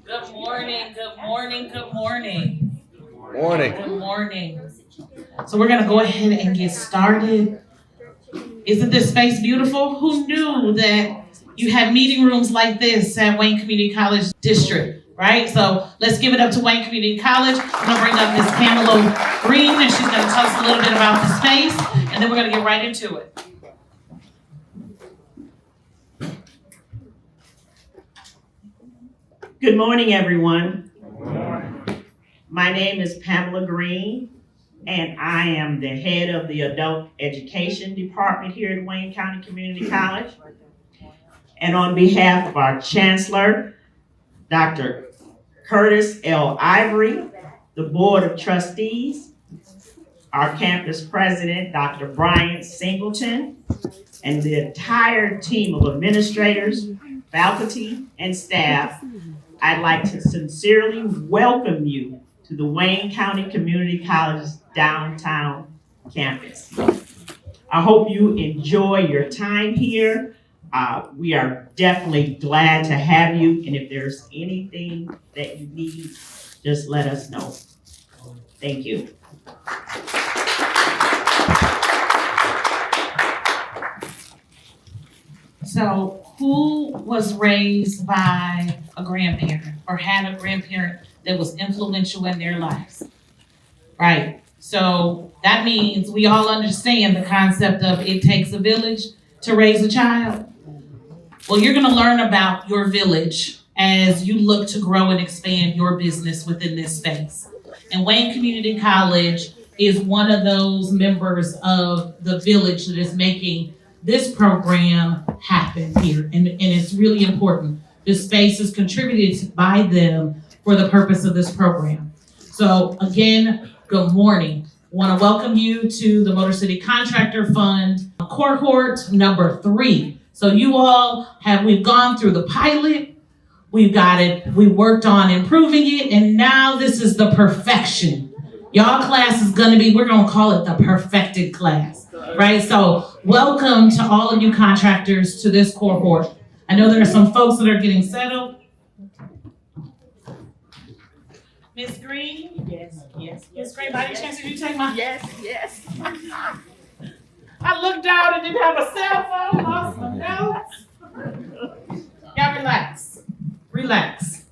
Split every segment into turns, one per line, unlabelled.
Good morning, good morning, good morning.
Morning.
Good morning. So we're gonna go ahead and get started. Isn't this space beautiful? Who knew that you have meeting rooms like this at Wayne Community College District, right? So let's give it up to Wayne Community College. I'm gonna bring up Ms. Pamela Green, and she's gonna tell us a little bit about the space, and then we're gonna get right into it.
Good morning, everyone. My name is Pamela Green, and I am the head of the Adult Education Department here at Wayne County Community College. And on behalf of our Chancellor, Dr. Curtis L. Ivory, the Board of Trustees, our campus president, Dr. Brian Singleton, and the entire team of administrators, faculty, and staff, I'd like to sincerely welcome you to the Wayne County Community College's downtown campus. I hope you enjoy your time here. We are definitely glad to have you, and if there's anything that you need, just let us know. Thank you.
So who was raised by a grandparent or had a grandparent that was influential in their lives? Right. So that means we all understand the concept of it takes a village to raise a child. Well, you're going to learn about your village as you look to grow and expand your business within this space. And Wayne Community College is one of those members of the village that is making this program happen here, and it's really important. This space is contributed by them for the purpose of this program. So again, good morning. I want to welcome you to the Motor City Contractor Fund Cohort number 3. So you all we've gone through the pilot, we've got it, we worked on improving it, and now this is the perfection. Y'all class is gonna be, we're gonna call it the perfected class, right? So welcome to all of you contractors to this cohort. I know there are some folks that are getting settled. Ms. Green?
Yes.
Ms. Green, by any chance did you take my?
Yes.
I looked down and didn't have a cell phone, lost my notes. Y'all relax.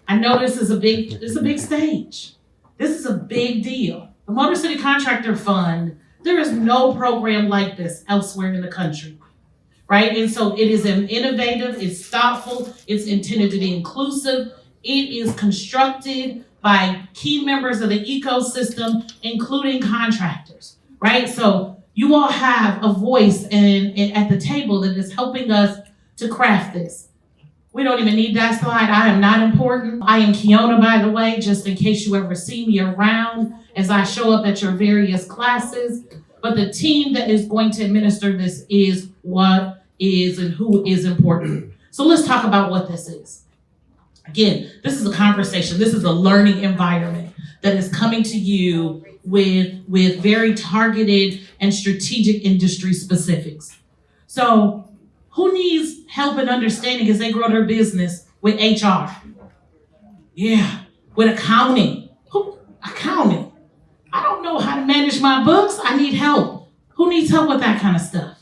I know this is a big stage. This is a big deal. The Motor City Contractor Fund, there is no program like this elsewhere in the country, right? And so it is innovative, it's thoughtful, it's intended to be inclusive. It is constructed by key members of the ecosystem, including contractors, right? So you all have a voice at the table that is helping us to craft this. We don't even need that slide. I am not important. I am Kiona, by the way, just in case you ever see me around as I show up at your various classes. But the team that is going to administer this is what is and who is important. So let's talk about what this is. Again, this is a conversation. This is a learning environment that is coming to you with very targeted and strategic industry specifics. So who needs help and understanding as they grow their business with HR? Yeah, with accounting. Accounting. I don't know how to manage my books. I need help. Who needs help with that kind of stuff?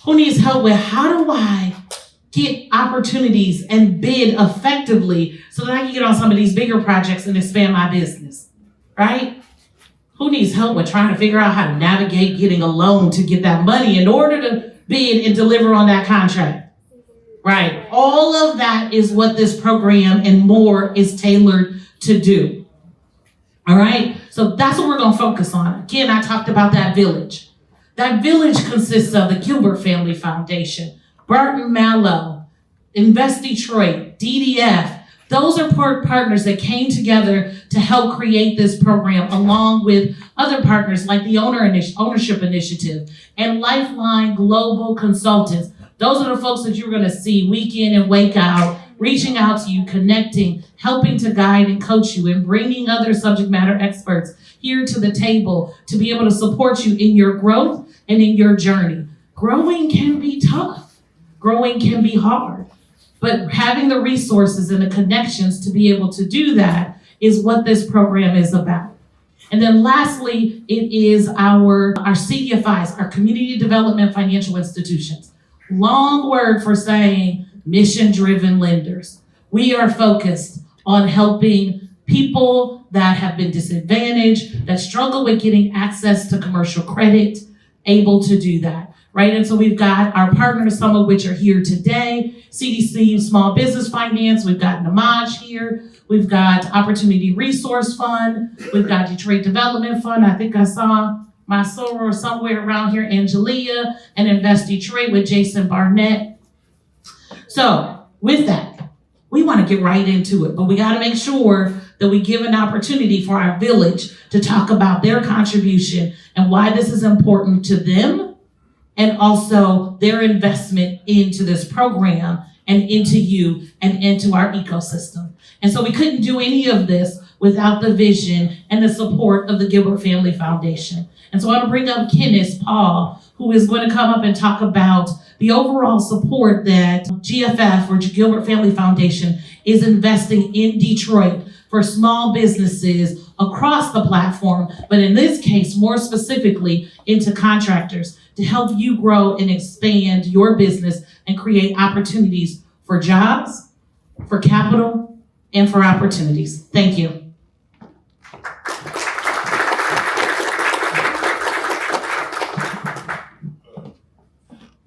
Who needs help with how do I get opportunities and bid effectively so that I can get on some of these bigger projects and expand my business, right? Who needs help with trying to figure out how to navigate getting a loan to get that money in order to bid and deliver on that contract, right? All of that is what this program and more is tailored to do, all right? So that's what we're gonna focus on. Again, I talked about that village. That village consists of the Gilbert Family Foundation, Barton Mallow, Invest Detroit, DDF. Those are partners that came together to help create this program, along with other partners like the Ownership Initiative and Lifeline Global Consultants. Those are the folks that you're gonna see week in and week out, reaching out to you, connecting, helping to guide and coach you, and bringing other subject matter experts here to the table to be able to support you in your growth and in your journey. Growing can be tough. growing can be hard. But having the resources and the connections to be able to do that is what this program is about. And then lastly, it is our CDFIs, our Community Development Financial Institutions. Long word for saying mission-driven lenders. We are focused on helping people that have been disadvantaged, that struggle with getting access to commercial credit, able to do that, right? And so we've got our partners, some of which are here today, CDC Small Business Finance, we've got Namaj here, we've got Opportunity Resource Fund, we've got Detroit Development Fund, I think I saw my soror somewhere around here, Angelia, and Invest Detroit with Jason Barnett. So with that, we want to get right into it, but we got to make sure that we give an opportunity for our village to talk about their contribution and why this is important to them, and also their investment into this program and into you and into our ecosystem. And so we couldn't do any of this without the vision and the support of the Gilbert Family Foundation. And so I want to bring up Kenneth Paul, who is going to come up and talk about the overall support that GFF, or Gilbert Family Foundation, is investing in Detroit for small businesses across the platform, but in this case, more specifically into contractors, to help you grow and expand your business and create opportunities for jobs, for capital, and for opportunities. Thank you.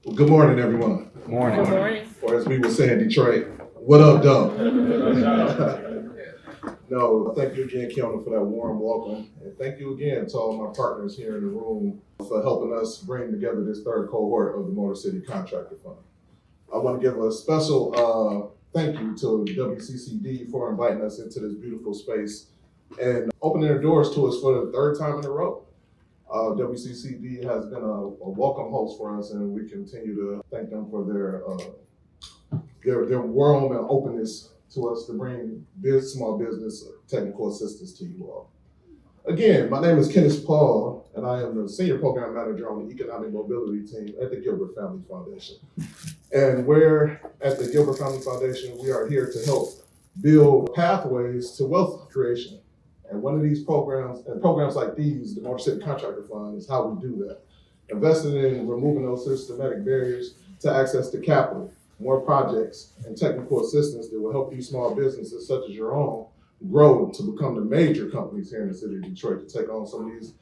Well, good morning, everyone.
Morning.
Good morning.
Or as we would say in Detroit, what up, though? No, thank you again, Kiona, for that warm welcome. And thank you again to all my partners here in the room for helping us bring together this third cohort of the Motor City Contractor Fund. I want to give a special thank you to WCCD for inviting us into this beautiful space and opening their doors to us for the third time in a row. WCCD has been a welcome host for us, and we continue to thank them for their warm and openness to us to bring this small business technical assistance to you all. Again, my name is Kenneth Paul, and I am the Senior Program Manager on the Economic Mobility Team at the Gilbert Family Foundation. And we're at the Gilbert Family Foundation, we are here to help build pathways to wealth creation. And one of these programs, and programs like these, the Motor City Contractor Fund, is how we do that. Investing in removing those systematic barriers to access to capital, more projects, and technical assistance that will help these small businesses such as your own grow to become the major companies here in the city of Detroit to take on some of these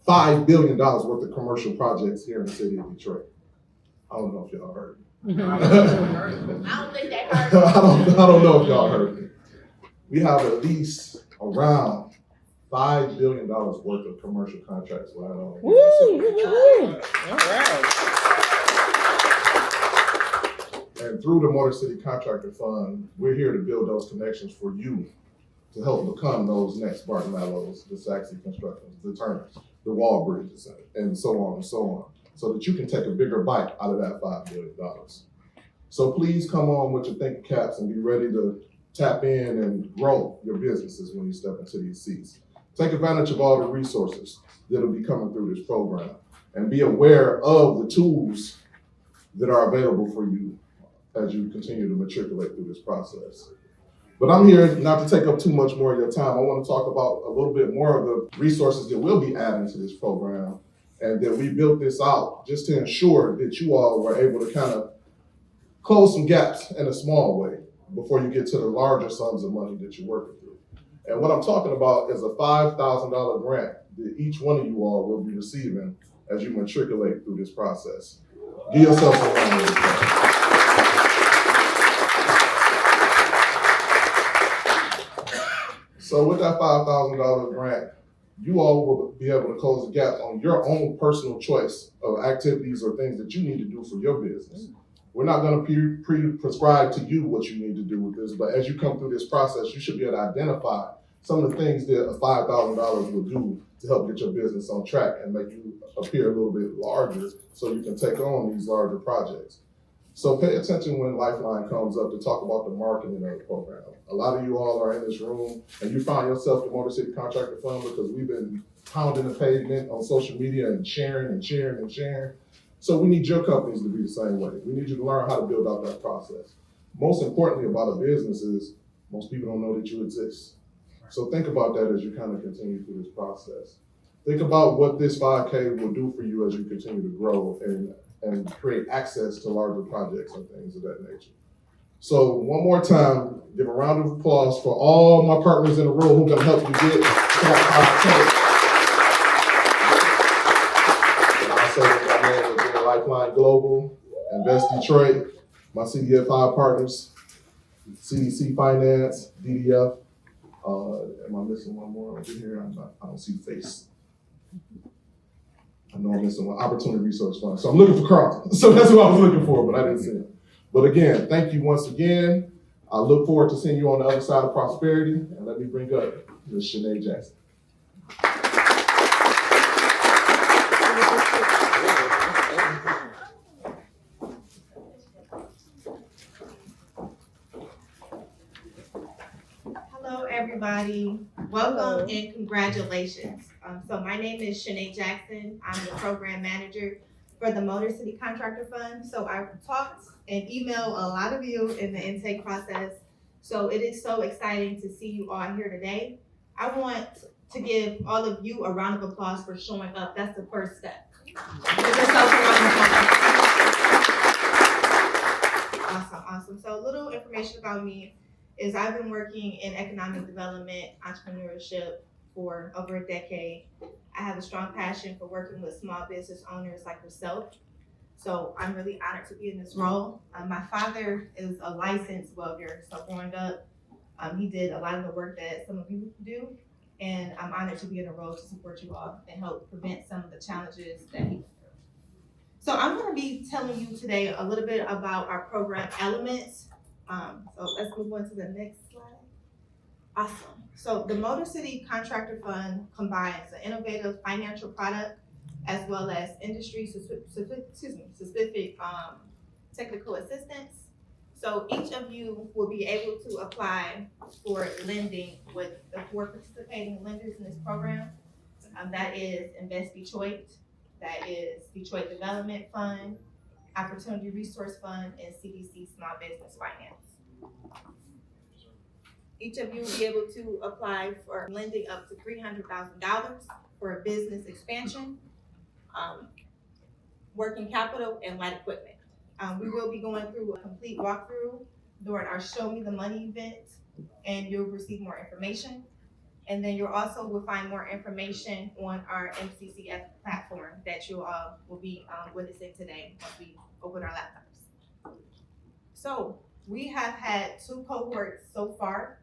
$5 billion worth of commercial projects here in the city of Detroit. I don't know if y'all heard me.
I don't think they heard.
I don't know if y'all heard me. We have at least around $5 billion worth of commercial contracts right on.
Woo! All right.
And through the Motor City Contractor Fund, we're here to build those connections for you to help become those next Barton Mallows, the Saxey Constructions, the Turners, the Wall Bridges, and so on and so on, so that you can take a bigger bite out of that $5 billion. So please come on with your thinking caps and be ready to tap in and grow your businesses when you step into these seats. Take advantage of all the resources that'll be coming through this program and be aware of the tools that are available for you as you continue to matriculate through this process. But I'm here not to take up too much more of your time. I want to talk about a little bit more of the resources that we'll be adding to this program, and that we built this out just to ensure that you all were able to kind of close some gaps in a small way before you get to the larger sums of money that you're working through. And what I'm talking about is a $5,000 grant that each one of you all will be receiving as you matriculate through this process. Give yourself a round of applause. So with that $5,000 grant, you all will be able to close the gap on your own personal choice of activities or things that you need to do for your business. We're not going to pre-prescribe to you what you need to do with this, but as you come through this process, you should be able to identify some of the things that a $5,000 will do to help get your business on track and make you appear a little bit larger so you can take on these larger projects. So pay attention when Lifeline comes up to talk about the marketing of the program. A lot of you all are in this room and you find yourself the Motor City Contractor Fund because we've been pounding the pavement on social media and sharing and sharing and sharing. So we need your companies to be the same way. We need you to learn how to build out that process. Most importantly about a business is most people don't know that you exist. So think about that as you kind of continue through this process. Think about what this 5K will do for you as you continue to grow and create access to larger projects and things of that nature. So one more time, give a round of applause for all my partners in the room who are gonna help you get to that 5K. And also my man with Being Lifeline Global, Invest Detroit, my CDF5 partners, CDC Finance, DDF. Am I missing one more over here? I don't see the face. I know I'm missing one. Opportunity Resource Fund. So I'm looking for Carlton. So that's who I was looking for, but I didn't see him. But again, thank you once again. I look forward to seeing you on the other side of prosperity. And let me bring up Ms. Shanae Jackson.
Hello, everybody. Welcome and congratulations. So my name is Shanae Jackson. I'm the program manager for the Motor City Contractor Fund. So I've talked and emailed a lot of you in the intake process. So it is so exciting to see you all here today. I want to give all of you a round of applause for showing up. That's the first step. Awesome. So a little information about me is I've been working in economic development, entrepreneurship for over a decade. I have a strong passion for working with small business owners like yourself. So I'm really honored to be in this role. My father is a licensed welder. So growing up, he did a lot of the work that some of you do. And I'm honored to be in a role to support you all and help prevent some of the challenges that he went through. So I'm gonna be telling you today a little bit about our program elements. So let's move on to the next slide. Awesome. So the Motor City Contractor Fund combines an innovative financial product as well as industry specific technical assistance. So each of you will be able to apply for lending with the 4 participating lenders in this program. That is Invest Detroit, that is Detroit Development Fund, Opportunity Resource Fund, and CDC Small Business Finance. Each of you will be able to apply for lending up to $300,000 for a business expansion, working capital, and light equipment. We will be going through a complete walkthrough during our Show Me the Money event, and you'll receive more information. And then you also will find more information on our MCCF platform that you all will be witnessing today once we open our laptops. So we have had 2 cohorts so far,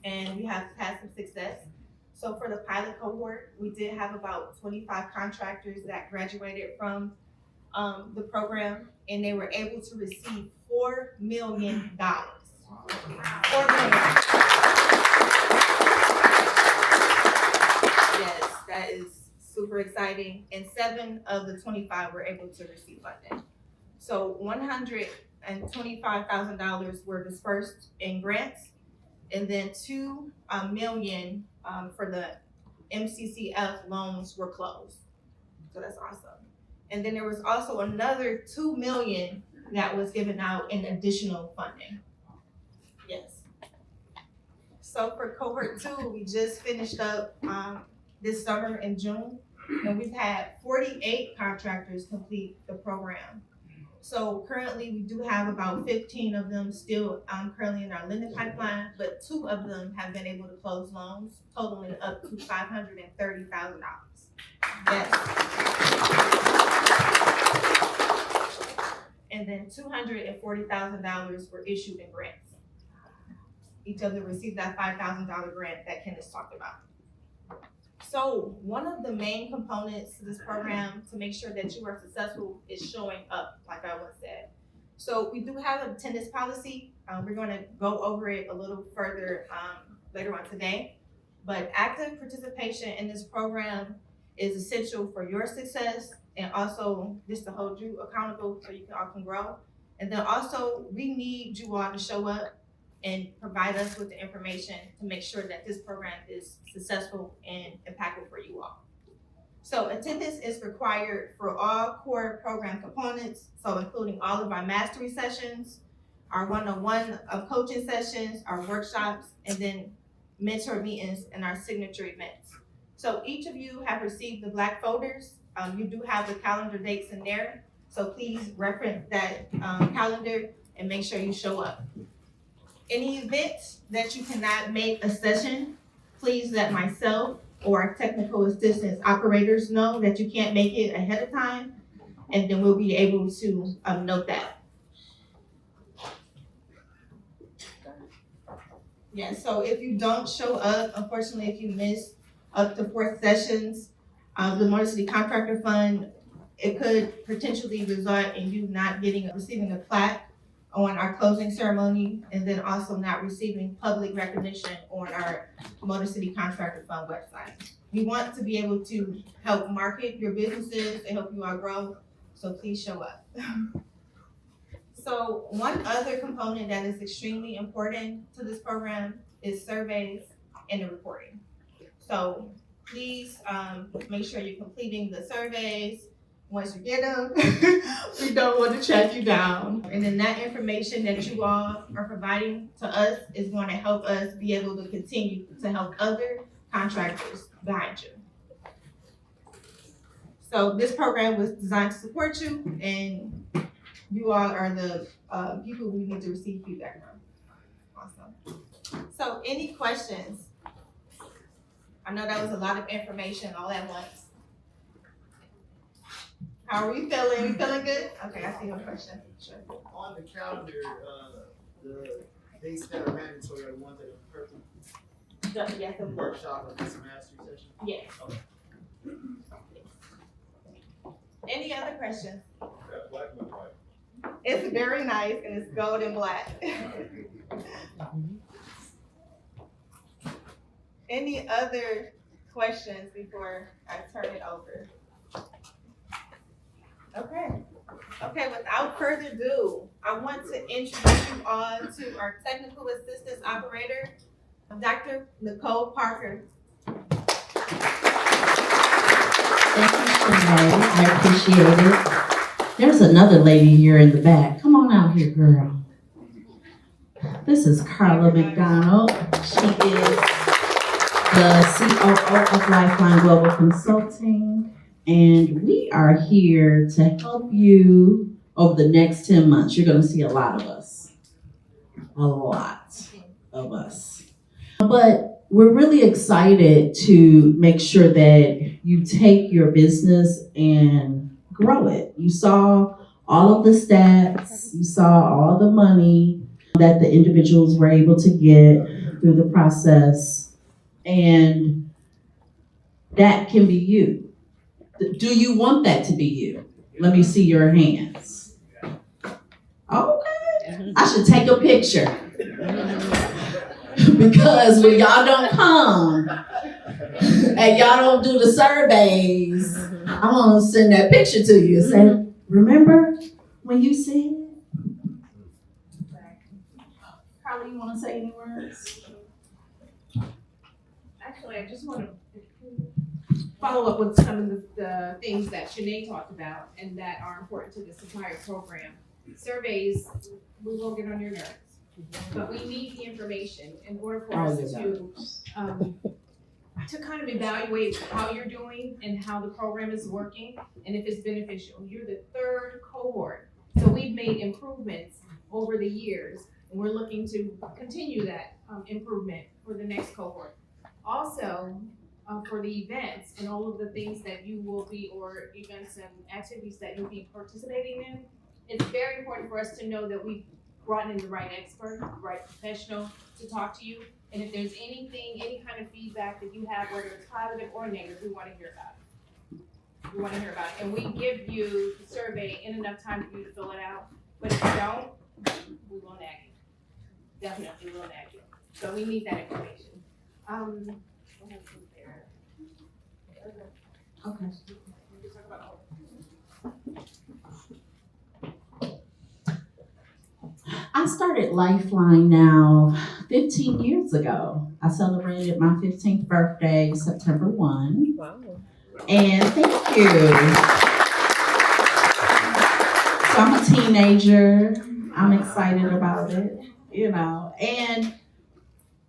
and we have had some success. So for the pilot cohort, we did have about 25 contractors that graduated from the program, and they were able to receive $4 million. $4 million. Yes, that is super exciting. And 7 of the 25 were able to receive funding. So $125,000 were dispersed in grants, and then $2 million for the MCCF loans were closed. So that's awesome. And then there was also another $2 million that was given out in additional funding. Yes. So for cohort 2, we just finished up this summer in June, and we've had 48 contractors complete the program. So currently we do have about 15 of them still currently in our lending pipeline, but 2 of them have been able to close loans totaling up to $530,000. Yes. And then $240,000 were issued in grants. Each of them received that $5,000 grant that Kenneth talked about. So one of the main components to this program to make sure that you are successful is showing up, like I once said. So we do have an attendance policy. We're going to go over it a little further later on today. But active participation in this program is essential for your success, and also just to hold you accountable so you all can grow. And then also we need you all to show up and provide us with the information to make sure that this program is successful and impactful for you all. So attendance is required for all core program components, so including all of our mastery sessions, our one-on-one coaching sessions, our workshops, and then mentor meetings and our signature events. So each of you have received the black folders. You do have the calendar dates in there, so please reference that calendar and make sure you show up. Any events that you cannot make a session, please let myself or our technical assistance operators know that you can't make it ahead of time, and then we'll be able to note that. Yeah, so if you don't show up, unfortunately, if you miss up to 4 sessions, the Motor City Contractor Fund, it could potentially result in you not receiving a plaque on our closing ceremony, and then also not receiving public recognition on our Motor City Contractor Fund website. We want to be able to help market your businesses and help you all grow, so please show up. So one other component that is extremely important to this program is surveys and the reporting. So please make sure you're completing the surveys. Once you get them, we don't want to track you down. And then that information that you all are providing to us is going to help us be able to continue to help other contractors behind you. So this program was designed to support you, and you all are the people we need to receive feedback from. Awesome. So any questions? I know that was a lot of information all at once. How are we feeling? We feeling good? Okay, I see no question. Sure.
On the calendar, the dates that are mandatory are the ones that are perfect.
Yes,
The workshop or this mastery session.
yes.
Okay.
Any other questions?
That black look like.
It's very nice and it's gold and black. Any other questions before I turn it over? Okay, without further ado, I want to introduce you all to our technical assistance operator, Dr. Nicole Parker.
Thank you, Shannon. I appreciate it. There's another lady here in the back. Come on out here, girl. This is Carla McDonald. She is the COO of Lifeline Global Consulting, and we are here to help you over the next 10 months. You're going to see a lot of us. A lot of us. But we're really excited to make sure that you take your business and grow it. You saw all of the stats, you saw all the money that the individuals were able to get through the process, and that can be you. Do you want that to be you? Let me see your hands. Okay, I should take a picture. Because when y'all don't come and y'all don't do the surveys, I'm gonna send that picture to you and say, remember when you said? Carly, you wanna say any words?
Actually, I just want to follow up with some of the things that Shanae talked about and that are important to this entire program. Surveys, we will get on your nerves, but we need the information in order for us to kind of evaluate how you're doing and how the program is working and if it's beneficial. You're the 3rd cohort, so we've made improvements over the years, and we're looking to continue that improvement for the next cohort. Also, for the events and all of the things that you will be, or events and activities that you'll be participating in, it's very important for us to know that we've brought in the right expert, the right professional to talk to you. And if there's anything, any kind of feedback that you have, whether it's positive or negative, we want to hear about it. We want to hear about it. And we give you the survey in enough time for you to fill it out. But if you don't, we will nag you. Definitely will nag you. So we need that information.
Okay. I started Lifeline now 15 years ago. I celebrated my 15th birthday September 1.
Wow.
And thank you. So I'm a teenager. I'm excited about it,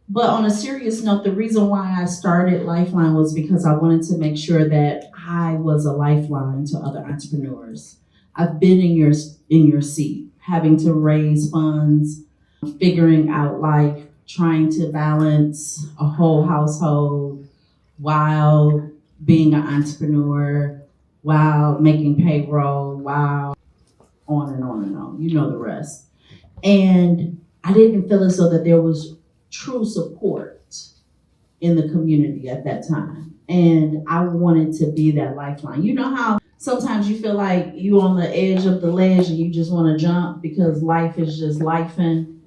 but on a serious note, the reason why I started Lifeline was because I wanted to make sure that I was a lifeline to other entrepreneurs. I've been in your seat, having to raise funds, figuring out life, trying to balance a whole household while being an entrepreneur, while making payroll, while on and on and on. You know the rest. And I didn't feel as though that there was true support in the community at that time. And I wanted to be that lifeline. You know how sometimes you feel like you on the edge of the ledge and you just want to jump because life is just lifing?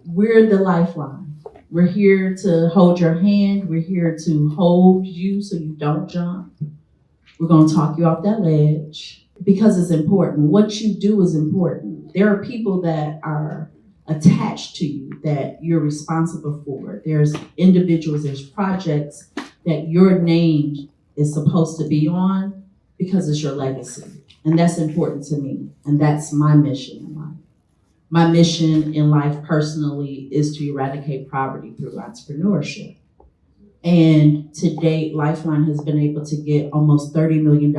We're the lifeline. We're here to hold your hand. We're here to hold you so you don't jump. We're going to talk you off that ledge because it's important. What you do is important. There are people that are attached to you that you're responsible for. There's individuals, there's projects that your name is supposed to be on because it's your legacy. And that's important to me. And that's my mission in life. My mission in life personally is to eradicate poverty through entrepreneurship. And to date, Lifeline has been able to get almost $30 million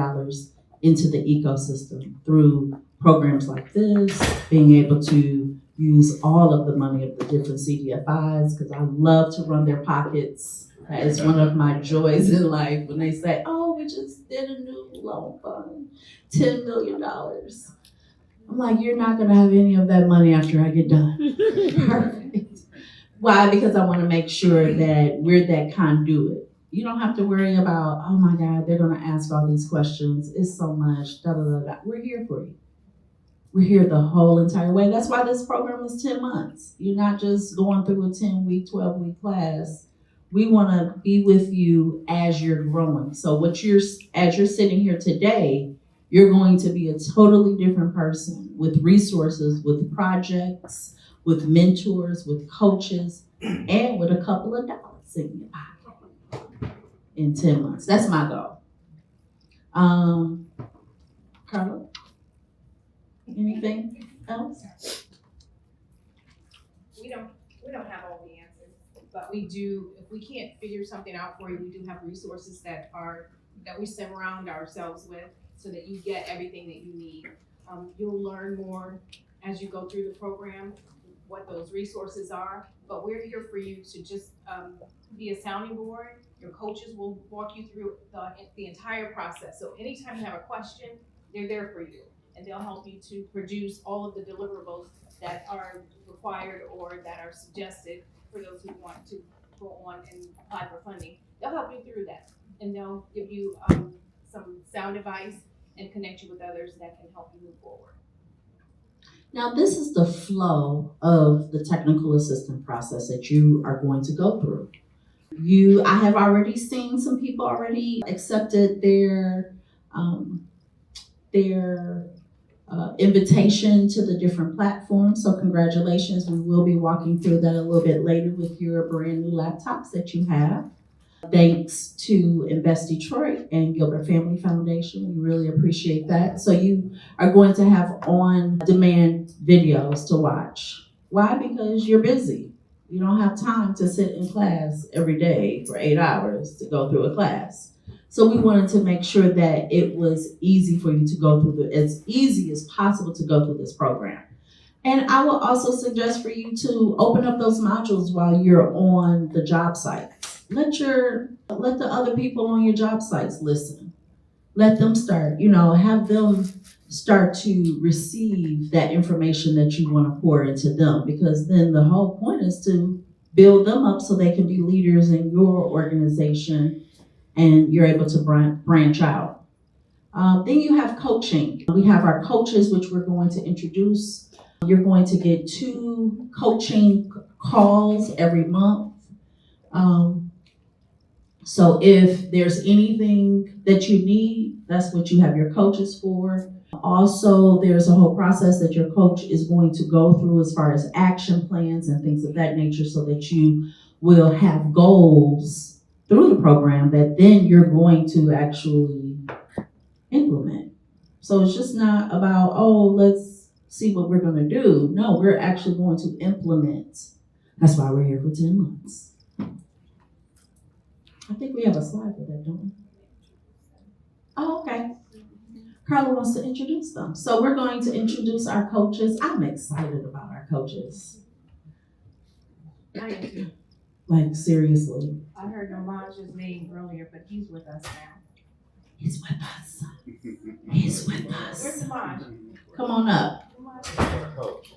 into the ecosystem through programs like this, being able to use all of the money of the different CDFIs, because I love to run their pockets. That is one of my joys in life when they say, oh, we just did a new loan fund, $10 million. I'm like, you're not gonna have any of that money after I get done. Perfect. Why? Because I wanna make sure that we're that conduit. You don't have to worry about, oh my God, they're gonna ask all these questions. It's so much, da da da da. We're here for you. We're here the whole entire way. That's why this program is 10 months. You're not just going through a 10-week, 12-week class. We wanna be with you as you're growing. So as you're sitting here today, you're going to be a totally different person with resources, with projects, with mentors, with coaches, and with a couple of dollars in your pocket in 10 months. That's my goal. Carla? Anything else?
We don't have all the answers, but we do, if we can't figure something out for you, we do have resources that we surround ourselves with so that you get everything that you need. You'll learn more as you go through the program, what those resources are, but we're here for you to just be a sounding board. Your coaches will walk you through the entire process. So anytime you have a question, they're there for you. And they'll help you to produce all of the deliverables that are required or that are suggested for those who want to go on and apply for funding. They'll help you through that. And they'll give you some sound advice and connect you with others that can help you move forward.
Now, this is the flow of the technical assistance process that you are going to go through. I have already seen some people already accepted their invitation to the different platforms. So congratulations. We will be walking through that a little bit later with your brand new laptops that you have. Thanks to Invest Detroit and Gilbert Family Foundation. We really appreciate that. So you are going to have on-demand videos to watch. Why? Because you're busy. You don't have time to sit in class every day for 8 hours to go through a class. So we wanted to make sure that it was easy for you to go through as easy as possible to go through this program. And I will also suggest for you to open up those modules while you're on the job site. Let the other people on your job sites listen. Let them start, have them start to receive that information that you want to pour into them, because then the whole point is to build them up so they can be leaders in your organization and you're able to branch out. Then you have coaching. We have our coaches, which we're going to introduce. You're going to get 2 coaching calls every month. So if there's anything that you need, that's what you have your coaches for. Also, there's a whole process that your coach is going to go through as far as action plans and things of that nature so that you will have goals through the program that then you're going to actually implement. So it's just not about, oh, let's see what we're gonna do. No, we're actually going to implement. That's why we're here for 10 months. I think we have a slide for that, don't we? Oh, okay. Carla wants to introduce them. So we're going to introduce our coaches. I'm excited about our coaches.
I am too.
Like, seriously.
I heard Nomage's name earlier, but he's with us now.
He's with us. He's with
Where's
us.
Nomage?
Come on up.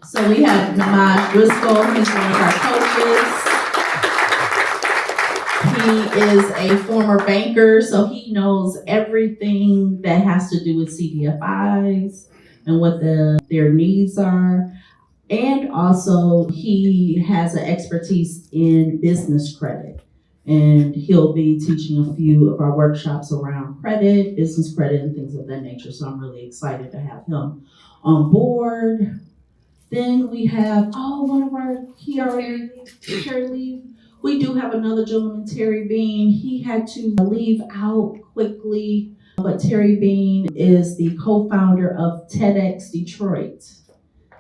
So we have Namaj Driscoll. He's one of our coaches. He is a former banker, so he knows everything that has to do with CDFIs and what their needs are. And also, he has an expertise in business credit. And he'll be teaching a few of our workshops around credit, business credit, and things of that nature. So I'm really excited to have him on board. Then we have, one of our, Terry leave. We do have another gentleman, Terry Bean. He had to leave out quickly, but Terry Bean is the co-founder of TEDx Detroit.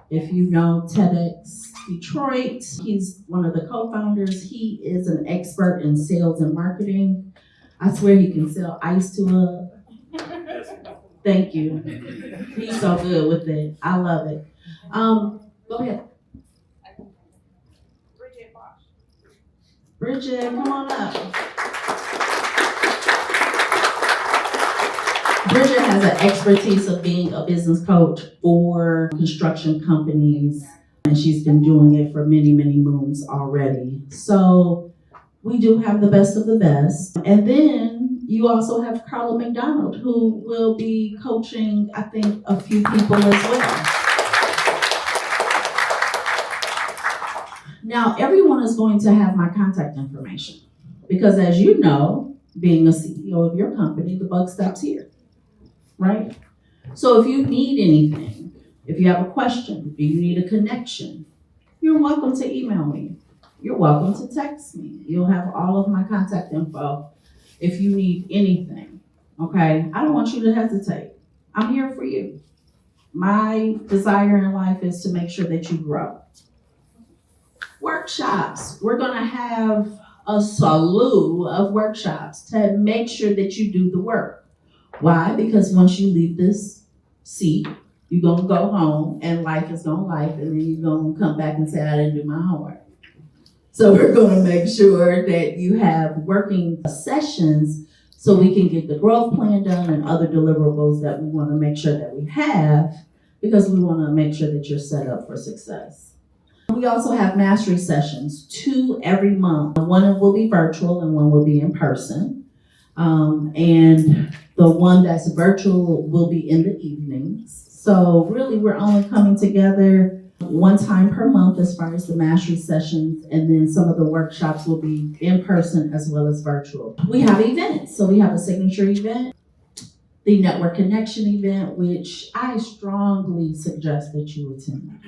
If you know TEDx Detroit, he's one of the co-founders. He is an expert in sales and marketing. I swear he can sell ice to a... Thank you. He's so good with it. I love it. Go ahead. Bridget, come on up. Bridget has an expertise of being a business coach for construction companies, and she's been doing it for many, many moons already. So we do have the best of the best. And then you also have Carla McDonald, who will be coaching, I think, a few people as well. Now, everyone is going to have my contact information because, as you know, being a CEO of your company, the buck stops here, right? So if you need anything, if you have a question, if you need a connection, you're welcome to email me. You're welcome to text me. You'll have all of my contact info if you need anything, okay? I don't want you to hesitate. I'm here for you. My desire in life is to make sure that you grow. Workshops. We're going to have a slew of workshops to make sure that you do the work. Why? Because once you leave this seat, you're going to go home and life is going to life, and then you're going to come back and say, I didn't do my homework. So we're going to make sure that you have working sessions so we can get the growth plan done and other deliverables that we want to make sure that we have, because we want to make sure that you're set up for success. We also have mastery sessions, 2 every month. One will be virtual and one will be in person. And the one that's virtual will be in the evenings. So really, we're only coming together 1 time per month as far as the mastery sessions, and then some of the workshops will be in person as well as virtual. We have events. So we have a signature event, the network connection event, which I strongly suggest that you attend.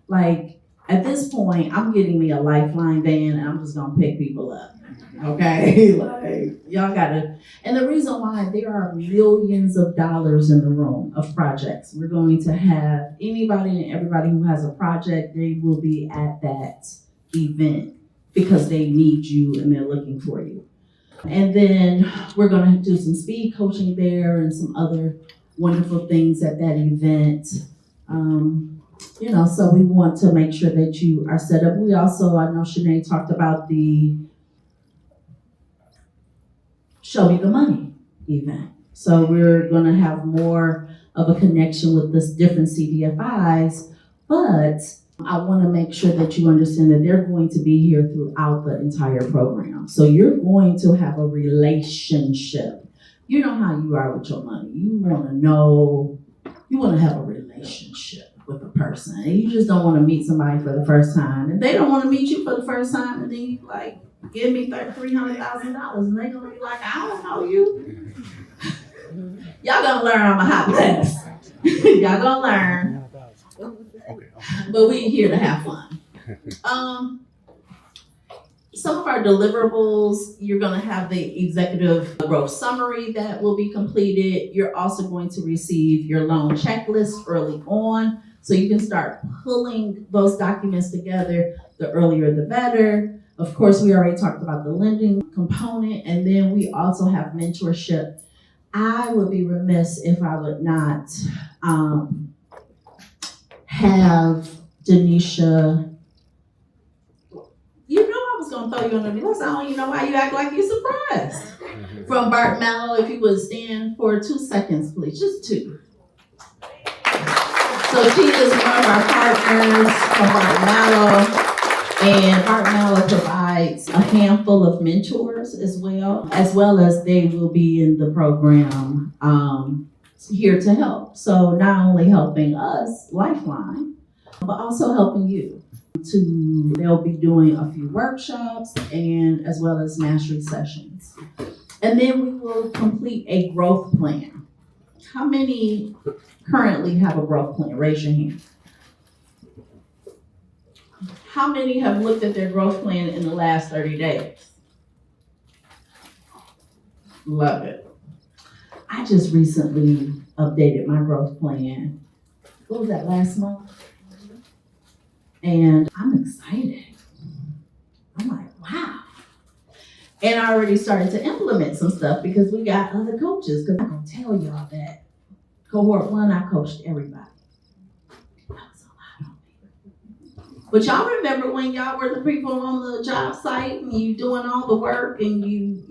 Like, at this point, I'm getting me a Lifeline van and I'm just gonna pick people up, okay? Like, y'all gotta, and the reason why, there are millions of dollars in the room of projects. We're going to have anybody and everybody who has a project, they will be at that event because they need you and they're looking for you. And then we're gonna do some speed coaching there and some other wonderful things at that event. So we want to make sure that you are set up. We also, I know Shanae talked about the Show Me the Money event. So we're going to have more of a connection with this different CDFIs, but I want to make sure that you understand that they're going to be here throughout the entire program. So you're going to have a relationship. You know how you are with your money. You want to have a relationship with a person. And you just don't want to meet somebody for the first time. And they don't want to meet you for the first time, and then you like, give me $300,000, and they're going to be like, I don't know you. Y'all gonna learn I'm a hot mess. Y'all gonna learn. But we here to have fun. some of our deliverables, you're gonna have the executive growth summary that will be completed. You're also going to receive your loan checklist early on, so you can start pulling those documents together. The earlier the better. Of course, we already talked about the lending component, and then we also have mentorship. I would be remiss if I would not have Denisha. You know I was gonna throw you under the bus. I don't even know why you act like you're surprised. From Bart Mallow, if you would stand for 2 seconds, please, just 2. So she is one of our partners from Bart Mallow, and Bart Mallow provides a handful of mentors as well as they will be in the program here to help. So not only helping us, Lifeline, but also helping you. They'll be doing a few workshops and as well as mastery sessions. And then we will complete a growth plan. How many currently have a growth plan? Raise your hand. How many have looked at their growth plan in the last 30 days? Love it. I just recently updated my growth plan. What was that, last month? And I'm excited. I'm like, wow. And I already started to implement some stuff because we got other coaches. Because I'm going to tell y'all that Cohort 1, I coached everybody. That was a lot on me. But y'all remember when y'all were the people on the job site and you doing all the work and you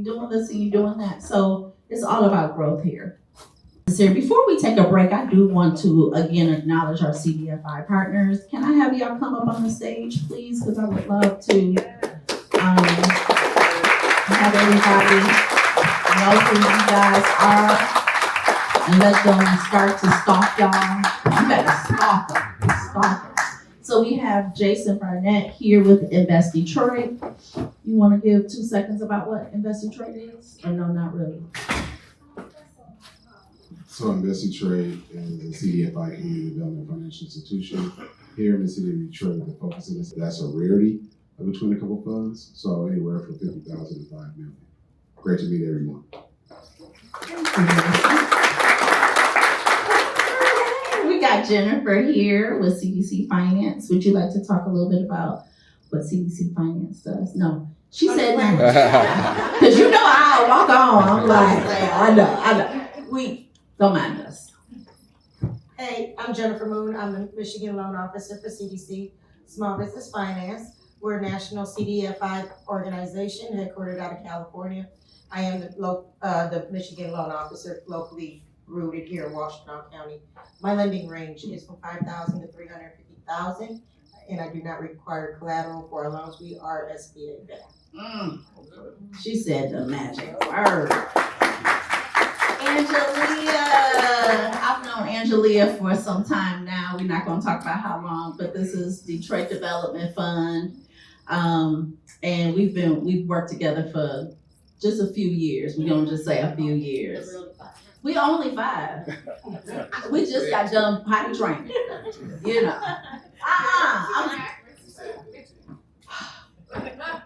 doing this and you doing that. So it's all about growth here. Before we take a break, I do want to again acknowledge our CDFI partners. Can I have y'all come up on the stage, please? Because I would love to have everybody know who you guys are and let them start to stalk y'all. You better stalk them. Stalk them. So we have Jason Barnett here with Invest Detroit. You want to give 2 seconds about what Invest Detroit is? Or no, not really?
So Invest Detroit is a CDFI community development financial institution here in the city of Detroit. The focus is that's a rarity between a couple funds. So anywhere from 50,000 to 5 million. Great to meet everyone.
We got Jennifer here with CDC Finance. Would you like to talk a little bit about what CDC Finance does? No. She said no. Because you know I'll walk on. I'm like, I know. Don't mind us.
Hey, I'm Jennifer Moon. I'm the Michigan Loan Officer for CDC Small Business Finance. We're a national CDFI organization headquartered out of California. I am the Michigan Loan Officer locally rooted here in Washington County. My lending range is from $5,000 to $350,000, and I do not require collateral for our loans. We are SBA backed.
She said the magic word. Angelia. I've known Angelia for some time now. We're not going to talk about how long, but this is Detroit Development Fund. And we've worked together for just a few years. We don't just say a few years. We only 5. We just got done potty training.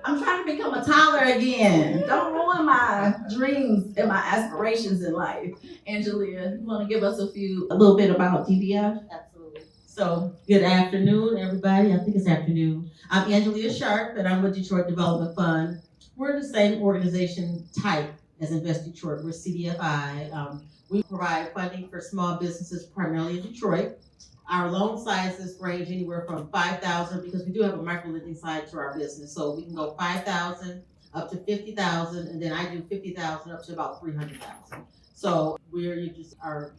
I'm trying to become a Tyler again. Don't ruin my dreams and my aspirations in life. Angelia, you want to give us a little bit about DDF?
Absolutely.
So, good afternoon, everybody. I think it's afternoon. I'm Angelia Sharp, and I'm with Detroit Development Fund. We're the same organization type as Invest Detroit. We're CDFI. We provide funding for small businesses primarily in Detroit. Our loan sizes range anywhere from $5,000 because we do have a micro lending side to our business. So we can go $5,000 up to $50,000, and then I do $50,000 up to about $300,000. So our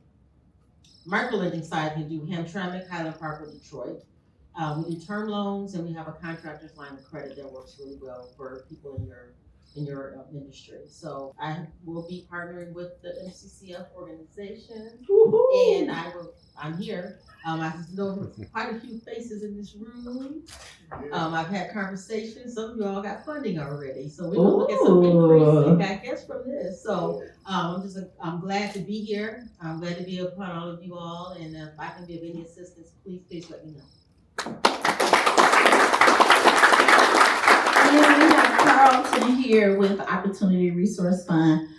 micro lending side, we do Hamtramck, Highland Park, or Detroit. We do term loans, and we have a contractor's line of credit that works really well for people in your industry. So I will be partnering with the MCCF organization, and I'm here. I just know quite a few faces in this room. I've had conversations. Some of you all got funding already, so we're gonna look at some increasing, I guess, from this. So I'm glad to be here. I'm glad to be upon all of you all, and if I can be of any assistance, please let me know.
here with the Opportunity Resource Fund.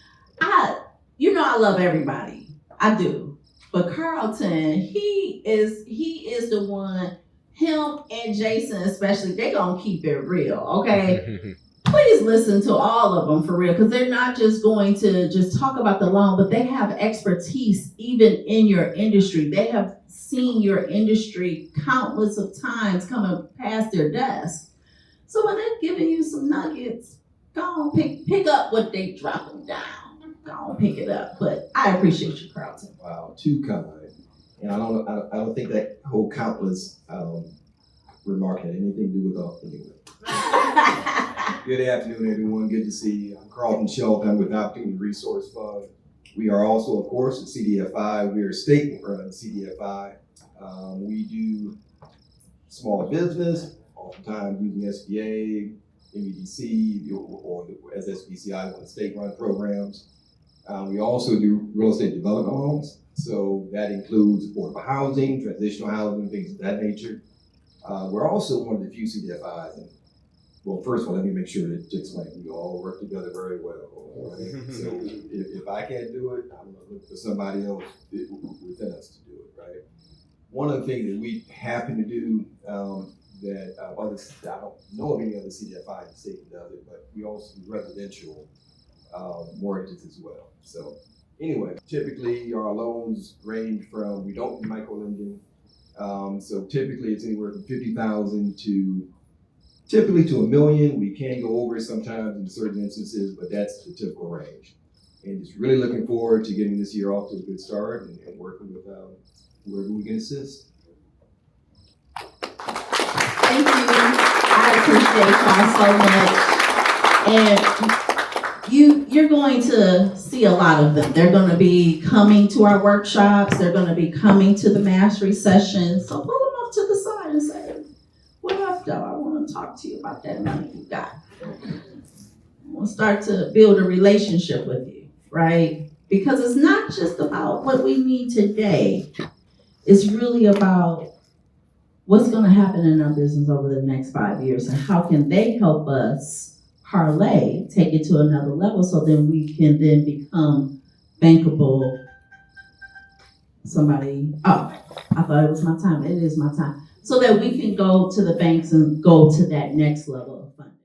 I love everybody. I do. But Carlton, he is the one, him and Jason especially, they gonna keep it real, okay? Please listen to all of them for real, because they're not just going to just talk about the loan, but they have expertise even in your industry. They have seen your industry countless of times coming past their desk. So when they're giving you some nuggets, go on, pick up what they dropping down. Go on, pick it up. But I appreciate you, Carlton.
Wow, too kind. And I don't think that whole countless remark had anything to do with us anyway. Good afternoon, everyone. Good to see you. I'm Carlton Shelton. I'm with Opportunity Resource Fund. We are also, of course, a CDFI. We are a state-run CDFI. We do small business, oftentimes using SBA, MEDC, or as SBCI, one of the state-run programs. We also do real estate development loans. So that includes affordable housing, transitional housing, things of that nature. We're also one of the few CDFIs. And, well, first of all, let me make sure to explain, we all work together very well, right? So if I can't do it, I'm gonna look for somebody else within us to do it, right? One of the things that we happen to do that others, I don't know of any other CDFI in the state that does it, but we also do residential mortgages as well. So anyway, typically our loans range from, we don't do micro lending. So typically it's anywhere from 50,000 to typically to $1 million. We can go over sometimes in certain instances, but that's the typical range. And just really looking forward to getting this year off to a good start and working with whoever we can assist.
Thank you. I appreciate y'all so much. And you're going to see a lot of them. They're going to be coming to our workshops. They're going to be coming to the mastery sessions. So pull them off to the side and say, what up, though? I want to talk to you about that money you got. We'll start to build a relationship with you, right? Because it's not just about what we need today. It's really about what's going to happen in our business over the next 5 years and how can they help us parlay, take it to another level so then we can then become bankable. Somebody, I thought it was my time. It is my time. So that we can go to the banks and go to that next level of funding.